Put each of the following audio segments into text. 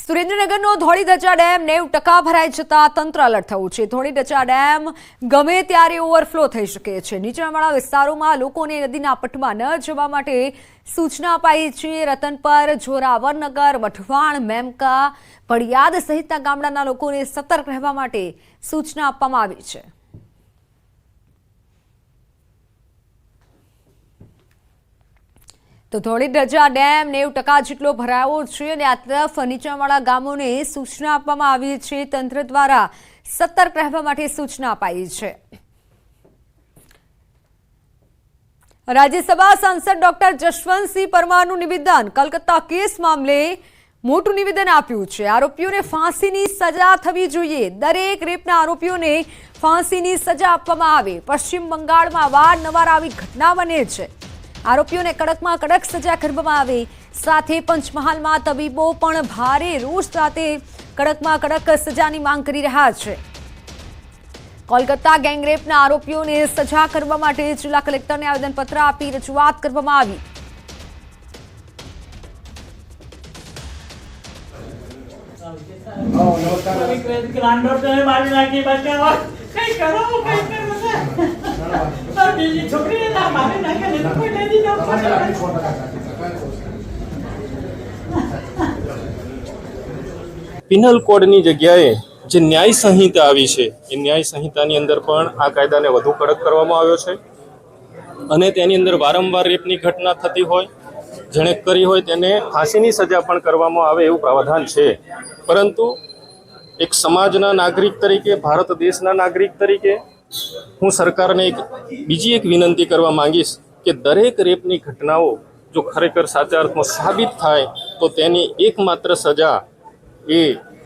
સુરેન્દ્રનગરનો Dholidhaja dam 90% ભરાઈ જતા તંત્ર એલર્ટ થયું છે। ધોળીધજા ડેમ ગમે ત્યારે ઓવરફ્લો થઈ શકે છે। નીચાણવાળા વિસ્તારોમાં લોકોને નદીના પટમાં ન જવા માટે સૂચના અપાઈ છે। રતનપર, જોરાવરનગર, વઢવાણ, મેમકા, પડિયાદ સહિતના ગામડાના લોકોને સતર્ક રહેવા માટે સૂચના આપવામાં આવી છે। તો ધોળીધજા ડેમ 90% જેટલો ભરાયો છે અને આ તરફ નીચાણવાળા ગામોને સૂચના આપવામાં આવી છે। તંત્ર દ્વારા સતર્ક રહેવા માટે સૂચના અપાઈ છે। રાજ્યસભા સાંસદ ડોક્ટર જશવંતસિંહ પરમારનું નિવેદન કલકત્તા કેસ મામલે મોટું નિવેદન આપ્યું છે। આરોપીઓને ફાંસીની સજા થવી જોઈએ। દરેક રેપના આરોપીઓને ફાંસીની સજા આપવામાં આવે। પશ્ચિમ બંગાળમાં વારંવાર આવી ઘટના બને છે। આરોપીઓને કડકમાં કડક સજા કરવામાં આવે। સાથે પંચમહાલમાં તબીબો પણ ભારે રોષ સાથે કડકમાં કડક સજાની માંગ કરી રહ્યા છે। કોલકાતા ગેંગરેપના આરોપીઓને સજા કરવા માટે જિલ્લા કલેક્ટરને આવેદનપત્ર આપી રજૂઆત કરવામાં આવી। પિનલ કોડની જગ્યાએ જે ન્યાય સંહિતા આવી છે એ ન્યાય સંહિતાની અંદર પણ આ કાયદાને વધુ કડક કરવામાં આવ્યો છે અને તેની અંદર વારંવાર રેપની ઘટના થતી હોય, જેણે કરી હોય તેને ફાંસીની સજા પણ કરવામાં આવે એવું પ્રાવધાન છે। પરંતુ એક સમાજના નાગરિક તરીકે, ભારત દેશના નાગરિક તરીકે હું સરકારને બીજી એક વિનંતી કરવા માંગીશ કે દરેક રેપની ઘટનાઓ જો ખરેખર સાચા અર્થમાં સાબિત થાય તો તેની એકમાત્ર સજા એ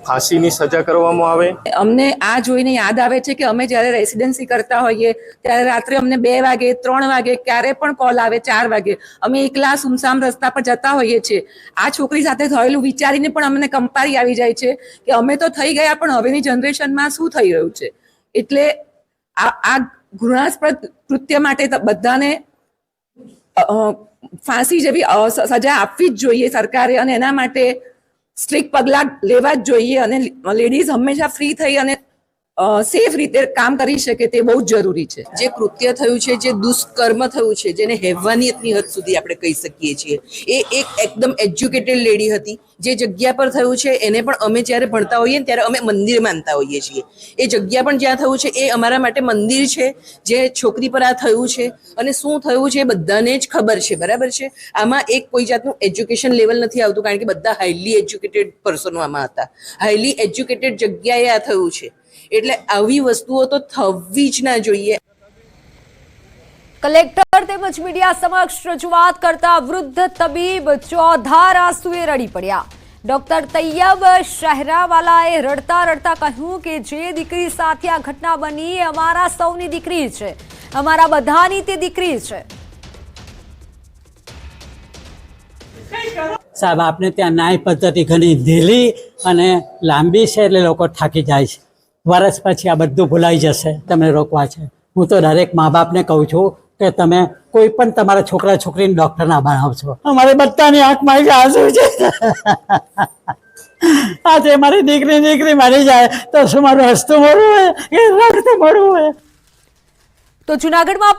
ફાંસીની સજા કરવામાં આવે। અમને આ જોઈને યાદ આવે છે કે અમે જ્યારે રેસિડેન્સી કરતા હોઈએ ત્યારે રાત્રે અમને 2 વાગે, 3 વાગે, ક્યારે પણ કોલ આવે 4 વાગે, અમે એકલા સુમસામ રસ્તા પર જતા હોઈએ છીએ। આ છોકરી સાથે થયેલું વિચારીને પણ અમને કંપારી આવી જાય છે કે અમે તો થઈ ગયા પણ હવેની જનરેશનમાં શું થઈ રહ્યું છે। એટલે આ ઘૃણાસ્પદ કૃત્ય માટે બધાને ફાંસી જેવી સજા આપવી જ જોઈએ સરકારે અને એના માટે સ્ટ્રિક્ટ પગલાં લેવા જ જોઈએ અને લેડીઝ હંમેશા ફ્રી થઈ અને સેફ રીતે કામ કરી શકે તે બહુ જ જરૂરી છે। જે કૃત્ય થયું છે, જે દુષ્કર્મ થયું છે, જેને હેવાનિયતની હદ સુધી આપણે કહી શકીએ છીએ, એ એક એકદમ એજ્યુકેટેડ લેડી હતી। જે જગ્યા પર થયું છે એને પણ અમે જ્યારે ભણતા હોઈએ ને ત્યારે અમે મંદિર માનતા હોઈએ છીએ। એ જગ્યા પણ જ્યાં થયું છે એ અમારા માટે મંદિર છે। જે છોકરી પર આ થયું છે અને શું થયું છે એ બધાને જ ખબર છે, બરાબર છે। આમાં એક કોઈ જાતનું એજ્યુકેશન લેવલ નથી આવતું કારણ કે બધા હાઈલી એજ્યુકેટેડ પર્સનો આમાં હતા। હાઈલી એજ્યુકેટેડ જગ્યાએ આ થયું છે એટલે આવી વસ્તુઓ તો થવી જ ના જોઈએ। કલેક્ટર તેમજ મીડિયા સમક્ષ રજૂઆત કરતા વૃદ્ધ તબીબ ચોધાર આંસુએ રડી પડ્યા। ડોક્ટર તૈયબ શહેરાવાલાએ રડતા રડતા કહ્યું કે જે દીકરી સાથે આ ઘટના બની એ અમારા સૌની દીકરી છે, અમારા બધાની તે દીકરી છે। સાહેબ, આપણે ત્યાં ન્યાય પદ્ધતિ ઘણી ઢીલી અને લાંબી છે એટલે લોકો થાકી જાય છે। વર્ષ પછી આ બધું ભૂલાઈ જશે, તમને રોકવા છે। હું તો દરેક મા બાપને કહું છું કે તમે કોઈ પણ તમારા છોકરા છોકરીને ડૉક્ટર ના બનાવશો। અમારે બધાની આંખમાં આંસુ છે। આજે મારી દીકરી મારી જાય તો શું મારું હસતું મળવું હોય કે રડતું મળવું હોય? તો જૂનાગઢમાં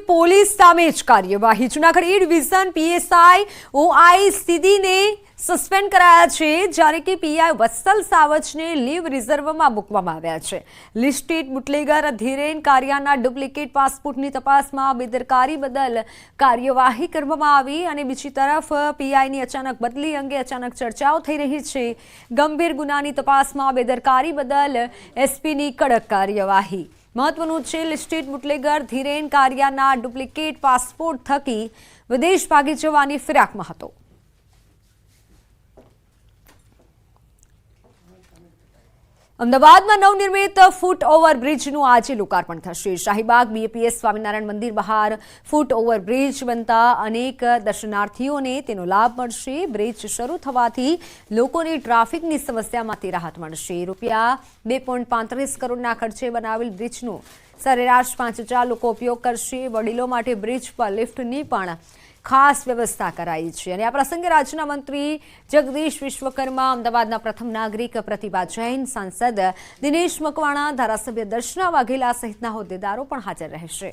પોલીસ સામે જ કાર્યવાહી। જૂનાગઢ એ ડિવિઝન પીએસઆઈ ઓઆઈ સીધીને સસ્પેન્ડ કરાયા છે, જ્યારે કે પીઆઈ વત્સલ સાવજને લીવ રિઝર્વમાં મૂકવામાં આવ્યા છે। લિસ્ટેડ બુટલેગર ધીરેન કારિયાના ડુપ્લિકેટ પાસપોર્ટની તપાસમાં બેદરકારી બદલ કાર્યવાહી કરવામાં આવી અને બીજી તરફ પીઆઈની અચાનક બદલી અંગે અચાનક ચર્ચાઓ થઈ રહી છે। ગંભીર ગુનાની તપાસમાં બેદરકારી બદલ એસપીની કડક કાર્યવાહી। મહત્વનું છે, લિસ્ટેડ બુટલેગર ધીરેન કારિયાના ડુપ્લિકેટ પાસપોર્ટ થકી વિદેશ ભાગી જવાની ફિરાકમાં હતો। અમદાવાદમાં નવનિર્મિત ફૂટ ઓવરબ્રિજનું આજે લોકાર્પણ થશે। શાહીબાગ બીએપીએસ સ્વામિનારાયણ મંદિર બહાર ફૂટ ઓવરબ્રિજ બનતા અનેક દર્શનાર્થીઓને તેનો લાભ મળશે। બ્રિજ શરૂ થવાથી લોકોને ટ્રાફિકની સમસ્યામાંથી રાહત મળશે। ₹2.35 કરોડના ખર્ચે બનાવેલ બ્રિજનો સરેરાશ 5,000 લોકો ઉપયોગ કરશે। વડીલો માટે બ્રિજ પર લિફ્ટની પણ ખાસ વ્યવસ્થા કરાઈ છે અને આ પ્રસંગે રાજ્યના મંત્રી જગદીશ વિશ્વકર્મા, અમદાવાદના પ્રથમ નાગરિક પ્રતિભા જૈન, સાંસદ દિનેશ મકવાણા, ધારાસભ્ય દર્શના વાઘેલા સહિતના હોદ્દેદારો પણ હાજર રહેશે.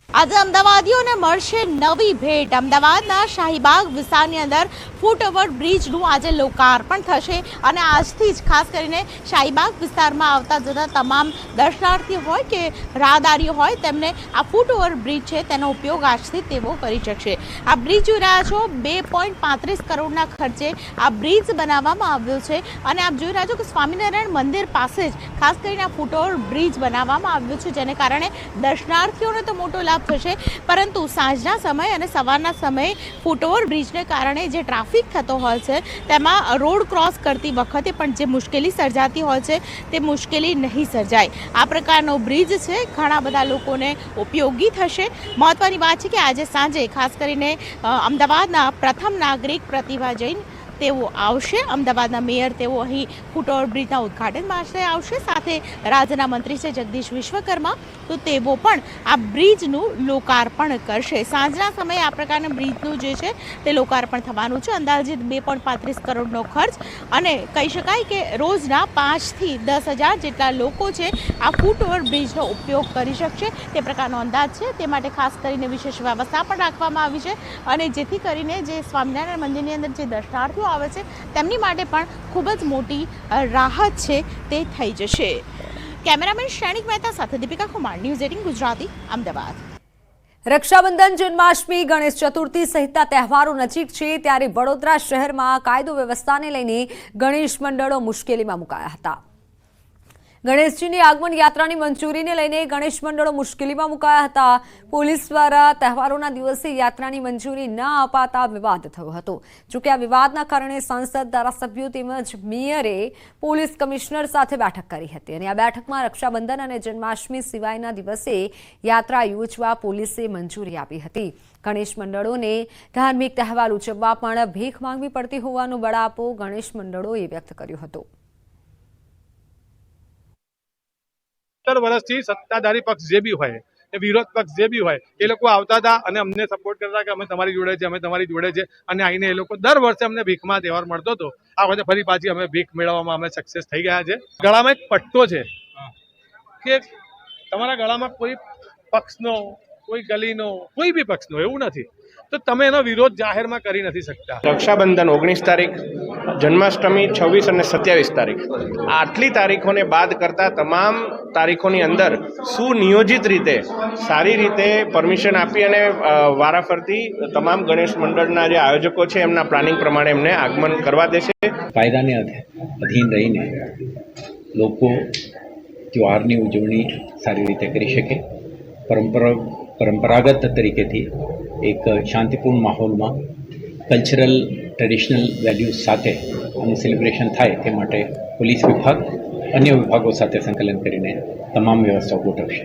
આજે અમદાવાદીઓને મળશે નવી ભેટ. અમદાવાદના શાહીબાગ વિસ્તારની અંદર ફૂટઓવર બ્રિજનું આજે લોકાર્પણ થશે અને આજથી જ ખાસ કરીને શાહીબાગ વિસ્તારમાં આવતા જતા તમામ દર્શનાર્થીઓ હોય કે રાહદારીઓ હોય તેમને આ ફૂટઓવર બ્રિજ છે તેનો ઉપયોગ આજથી તેઓ કરી શકશે. આ બ્રિજ જોઈ રહ્યા છો, 2.35 કરોડના ખર્ચે આ બ્રિજ બનાવવામાં આવ્યો છે અને આપ જોઈ રહ્યા છો કે સ્વામિનારાયણ મંદિર પાસે જ ખાસ કરીને આ ફૂટઓવર બ્રિજ બનાવવામાં આવ્યો છે, જેને કારણે દર્શનાર્થીઓને તો મોટો લાભ થશે, પરંતુ સાંજના સમય અને સવારના સમયે ફૂટઓવર બ્રિજને કારણે જે ટ્રાફિક થતો હોય છે તેમાં રોડ ક્રોસ કરતી વખતે પણ જે મુશ્કેલી સર્જાતી હોય છે તે મુશ્કેલી નહીં સર્જાય. આ પ્રકારનો બ્રિજ છે ઘણા બધા લોકોને ઉપયોગી થશે. મહત્વની વાત છે કે આજે સાંજે ખાસ કરીને અમદાવાદના પ્રથમ નાગરિક પ્રતિભા જૈન તેઓ આવશે, અમદાવાદના મેયર તેઓ અહીં ફૂટઓવર બ્રિજના ઉદ્ઘાટન માટે આવશે, સાથે રાજ્યના મંત્રી છે જગદીશ વિશ્વકર્મા, તો તેઓ પણ આ બ્રિજનું લોકાર્પણ કરશે. સાંજના સમયે આ પ્રકારના બ્રિજનું જે છે તે લોકાર્પણ થવાનું છે. અંદાજિત 2.35 કરોડનો ખર્ચ અને કહી શકાય કે રોજના 5 થી 10,000 જેટલા લોકો છે આ ફૂટઓવર બ્રિજનો ઉપયોગ કરી શકશે તે પ્રકારનો અંદાજ છે. તે માટે ખાસ કરીને વિશેષ વ્યવસ્થા પણ રાખવામાં આવી છે અને જેથી કરીને જે સ્વામિનારાયણ મંદિરની અંદર જે દર્શનાર્થીઓ આવે છે તેમની માટે પણ ખૂબ જ મોટી રાહત છે તે થઈ જશે. કેમેરામેન શ્રેણિક મહેતા સાથે દીપિકા કુમાર, ન્યૂઝ 18 ગુજરાતી, અમદાવાદ. રક્ષાબંધન, જન્માષ્ટમી, ગણેશ ચતુર્થી સહિતના તહેવારો નજીક છે ત્યારે વડોદરા શહેરમાં કાયદો વ્યવસ્થાને લઈને ગણેશ મંડળો મુશ્કેલીમાં મુકાયા હતા. ગણેશજીની આગમન યાત્રાની મંજૂરીને લઈને ગણેશ મંડળો મુશ્કેલીમાં મુકાયા હતા. પોલીસ દ્વારા તહેવારોના દિવસે યાત્રાની મંજૂરી ન અપાતા વિવાદ થયો હતો. જોકે આ વિવાદના કારણે સાંસદ, ધારાસભ્યો તેમજ મેયરે પોલીસ કમિશનર સાથે બેઠક કરી હતી અને આ બેઠકમાં રક્ષાબંધન અને જન્માષ્ટમી સિવાયના દિવસે યાત્રા યોજવા પોલીસે મંજૂરી આપી હતી. ગણેશ મંડળોને ધાર્મિક તહેવાર ઉજવવા પણ ભીખ માંગવી પડતી હોવાનો બળાપો ગણેશ મંડળોએ વ્યક્ત કર્યો હતો. 70 વર્ષથી સત્તાધારી પક્ષ જે બી હોય, વિરોધ પક્ષ જે બી હોય, એ લોકો આવતા હતા અને અમને સપોર્ટ કરતા કે અમે તમારી જોડે છે, અમે તમારી જોડે છે, અને આવીને એ લોકો દર વર્ષે અમને ભીખમાં તહેવાર મળતો હતો. આ વખતે ફરી પાછી અમે ભીખ મેળવવામાં અમે સક્સેસ થઈ ગયા છે. ગળામાં એક પટ્ટો છે કે તમારા ગળામાં કોઈ પક્ષનો, કોઈ ગલીનો, કોઈ બી પક્ષનો એવું નથી, તો તમે એનો વિરોધ જાહેરમાં કરી નથી શકતા. રક્ષાબંધન 19 તારીખ, જન્માષ્ટમી 26 અને 27 તારીખ, આટલી તારીખોને બાદ કરતા તમામ તારીખોની અંદર સુનિયોજિત રીતે, સારી રીતે પરમિશન આપી અને વારાફરતી તમામ ગણેશ મંડળના જે આયોજકો છે એમના પ્લાનિંગ પ્રમાણે એમને આગમન કરવા દેશે. કાયદાને અધીન રહીને લોકો તહેવારની ઉજવણી સારી રીતે કરી શકે, પરંપરાગત તરીકેથી એક શાંતિપૂર્ણ માહોલમાં કલ્ચરલ ટ્રેડિશનલ વેલ્યુઝ સાથે આનું સેલિબ્રેશન થાય તે માટે પોલીસ વિભાગ અન્ય વિભાગો સાથે સંકલન કરીને તમામ વ્યવસ્થાઓ ગોઠવશે.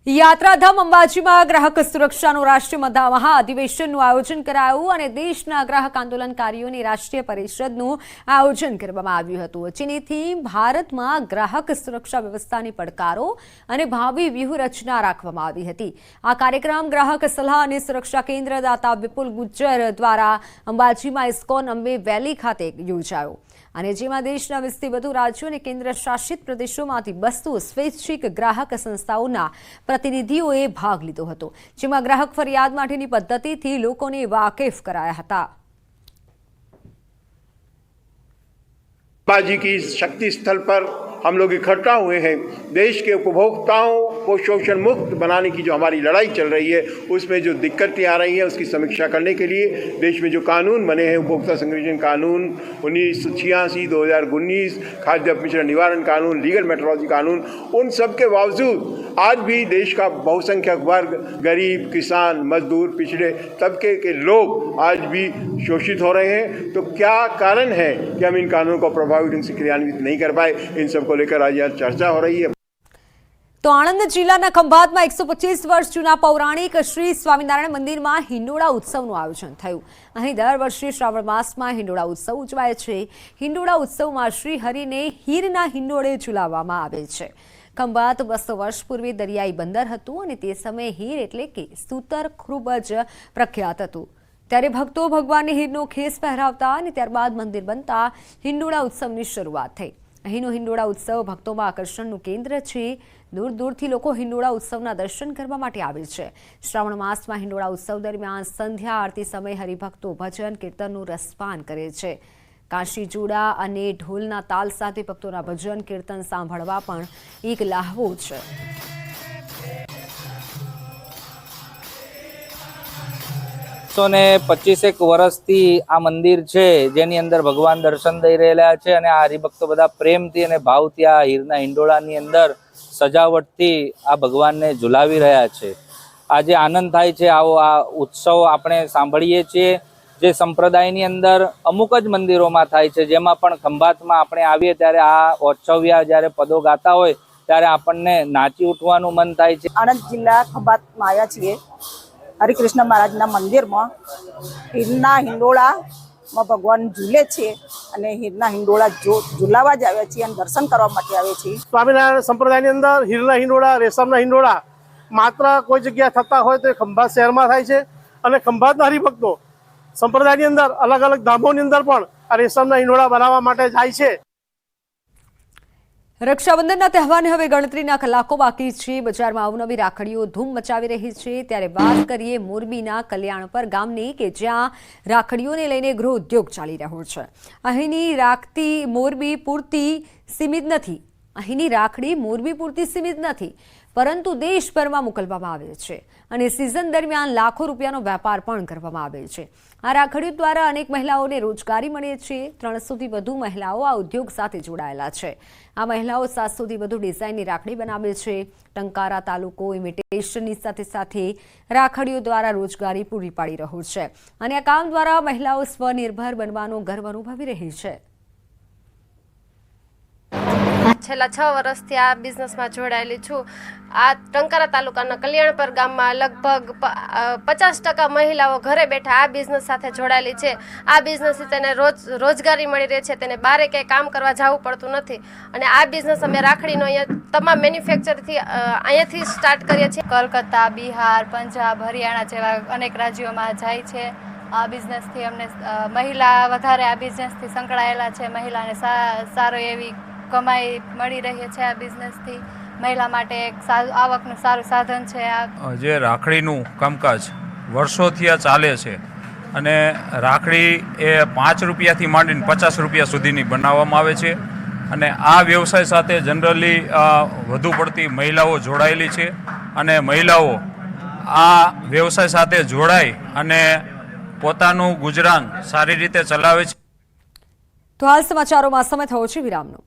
યાત્રાધામ અંબાજીમાં ગ્રાહક સુરક્ષાનું રાષ્ટ્રીય મહાઅધિવેશનનું આયોજન કરાયું અને દેશના ગ્રાહક આંદોલનકારીઓની રાષ્ટ્રીય પરિષદનું આયોજન કરવામાં આવ્યું હતું. જેની થીમ ભારતમાં ગ્રાહક સુરક્ષા વ્યવસ્થાની પડકારો અને ભાવિ વ્યૂહરચના રાખવામાં આવી હતી. આ કાર્યક્રમ ગ્રાહક સલાહ અને સુરક્ષા કેન્દ્ર દાતા વિપુલ ગુજ્જર દ્વારા અંબાજીમાં ઇસ્કોન અંબે વેલી ખાતે યોજાયો અને જેમાં દેશના 20થી વધુ રાજ્યો અને કેન્દ્ર શાસિત પ્રદેશોમાંથી 200 સ્વૈચ્છિક ગ્રાહક સંસ્થાઓના પ્રતિનિધિઓએ ભાગ લીધો હતો, જેમાં ગ્રાહક ફરિયાદ માટેની પદ્ધતિથી લોકોને વાકેફ કરાયા હતા. बाजी की शक्ति स्थल पर हम लोग इकट्ठा हुए हैं. देश के उपभोक्ताओं को शोषण मुक्त बनाने की जो हमारी लड़ाई चल रही है उसमें जो दिक्कतें आ रही हैं उसकी समीक्षा करने के लिए देश में जो कानून बने हैं, उपभोक्ता संरक्षण कानून 1986, 2019, खाद्य अपमिश्रण निवारण कानून, लीगल मेट्रोलॉजी कानून, उन सब के बावजूद आज भी देश का बहुसंख्यक वर्ग, गरीब, किसान, मजदूर, पिछड़े तबके के लोग आज भी शोषित हो रहे हैं. तो क्या कारण है कि हम इन कानूनों को प्रभावी ढंग से क्रियान्वित नहीं कर पाए? इन सब को लेकर आज यहाँ चर्चा हो रही है. તો આણંદ જિલ્લાના ખંભાતમાં 125 વર્ષ જૂના પૌરાણિક શ્રી સ્વામિનારાયણ મંદિરમાં હિંડોળા ઉત્સવનું આયોજન થયું. અહીં દર વર્ષે શ્રાવણ માસમાં હિંડોળા ઉત્સવ ઉજવાય છે. હિંડોળા ઉત્સવમાં શ્રી હરિને હીરના હિંડોળે ઝુલાવવામાં આવે છે. ખંભાત 200 વર્ષ પૂર્વે દરિયાઈ બંદર હતું અને તે સમયે હીર એટલે કે સૂતર ખૂબ જ પ્રખ્યાત હતું. ત્યારે ભક્તો ભગવાનને હીરનો ખેસ પહેરાવતા અને ત્યારબાદ મંદિર બનતા હિંડોળા ઉત્સવની શરૂઆત થઈ. અહીંનો હિંડોળા ઉત્સવ ભક્તોમાં આકર્ષણનું કેન્દ્ર છે. દૂર દૂરથી લોકો હિંડોળા ઉત્સવના દર્શન કરવા માટે આવે છે. શ્રાવણ માસમાં હિંડોળા ઉત્સવ દરમિયાન સંધ્યા આરતી સમયે હરિભક્તો ભજન કીર્તનનું રસપાન કરે છે. કાશી જોડા અને ઢોલના તાલ સાથે ભક્તોના ભજન કીર્તન સાંભળવા પણ એક લહાવો છે. ને 25 વર્ષથી આ મંદિર છે જેની અંદર ભગવાન દર્શન દઈ રહેલા છે અને આ હરિભક્તો બધા પ્રેમથી અને ભાવથી આ હીરના હિંડોળાની અંદર સજાવટથી આ ભગવાનને ઝુલાવી રહ્યા છે. આજે આનંદ થાય છે. આવો આ ઉત્સવ આપણે સાંભળીએ છીએ જે સંપ્રદાયની અંદર અમુક જ મંદિરોમાં થાય છે, જેમાં પણ ખંભાતમાં આપણે આવીએ ત્યારે આ ઓછવ્યા જ્યારે પદો ગાતા હોય ત્યારે આપણને નાચી ઉઠવાનું મન થાય છે. આણંદ જિલ્લા ખંભાતમાં આવ્યા છીએ. હરિકૃષ્ણ મહારાજના મંદિરમાં હીરના હિંડોળામાં ભગવાન ઝૂલે છે અને હીરના હિંડોળા ઝૂલાવા જ આવ્યા છીએ અને દર્શન કરવા માટે આવ્યા છીએ. સ્વામિનારાયણ સંપ્રદાયની અંદર હીરના હિંડોળા, રેશમના હિંડોળા માત્ર કોઈ જગ્યા થતા હોય તો ખંભાત શહેરમાં થાય છે અને ખંભાતના હરિભક્તો સંપ્રદાયની અંદર અલગ અલગ ધામોની અંદર પણ આ રેશમના હિંડોળા બનાવવા માટે જાય છે. રક્ષાબંધનના તહેવારને હવે ગણતરીના કલાકો બાકી છે. બજારમાં અવનવી રાખડીઓ ધૂમ મચાવી રહી છે. ત્યારે વાત કરીએ મોરબીના કલ્યાણપર ગામની કે જ્યાં રાખડીઓને લઈને ગૃહ ઉદ્યોગ ચાલી રહ્યો છે. અહીંની રાખડી મોરબી પૂરતી સીમિત નથી. અહીંની રાખડી મોરબી પૂરતી સીમિત નથી, પરંતુ દેશભરમાં મોકલવામાં આવે છે અને સિઝન દરમિયાન લાખો રૂપિયાનો વેપાર પણ કરવામાં આવે છે. આ રાખડીઓ દ્વારા અનેક મહિલાઓને રોજગારી મળે છે. 300થી વધુ મહિલાઓ આ ઉદ્યોગ સાથે જોડાયેલા છે. આ મહિલાઓ 700થી વધુ ડિઝાઇનની રાખડી બનાવે છે. ટંકારા તાલુકો ઇમિટેશનની સાથે સાથે રાખડીઓ દ્વારા રોજગારી પૂરી પાડી રહ્યો છે અને આ કામ દ્વારા મહિલાઓ સ્વનિર્ભર બનવાનો ગર્વ અનુભવી રહી છે. છેલ્લા 6 વર્ષથી આ બિઝનેસમાં જોડાયેલી છું. આ ટંકારા તાલુકાના કલ્યાણપર ગામમાં લગભગ 50% મહિલાઓ ઘરે બેઠા આ બિઝનેસ સાથે જોડાયેલી છે. આ બિઝનેસથી તેને રોજગારી મળી રહે છે. તેને બહાર ક્યાંય કામ કરવા જવું પડતું નથી અને આ બિઝનેસ અમે રાખડીનો અહીંયા તમામ મેન્યુફેક્ચરથી અહીંયાથી સ્ટાર્ટ કરીએ છીએ. કોલકાતા, બિહાર, પંજાબ, હરિયાણા જેવા અનેક રાજ્યોમાં જાય છે. આ બિઝનેસથી અમને મહિલા વધારે આ બિઝનેસથી સંકળાયેલા છે. મહિલાને સારો એવી કમાઈ મળી રહી છે. આ બિઝનેસથી મહિલા માટે એક આવકનું સારું સાધન છે. જે રાખડીનું કામકાજ વર્ષોથી આ ચાલે છે અને રાખડી એ 5 રૂપિયાથી માંડીને 50 રૂપિયા સુધીની બનાવવામાં આવે છે અને આ વ્યવસાય સાથે જનરલી વધુ પડતી મહિલાઓ જોડાયેલી છે અને મહિલાઓ આ વ્યવસાય સાથે જોડાઈ અને પોતાનું ગુજરાન સારી રીતે ચલાવે છે. તો હાલ સમાચારોમાં સમય થયો છે વિરામનો.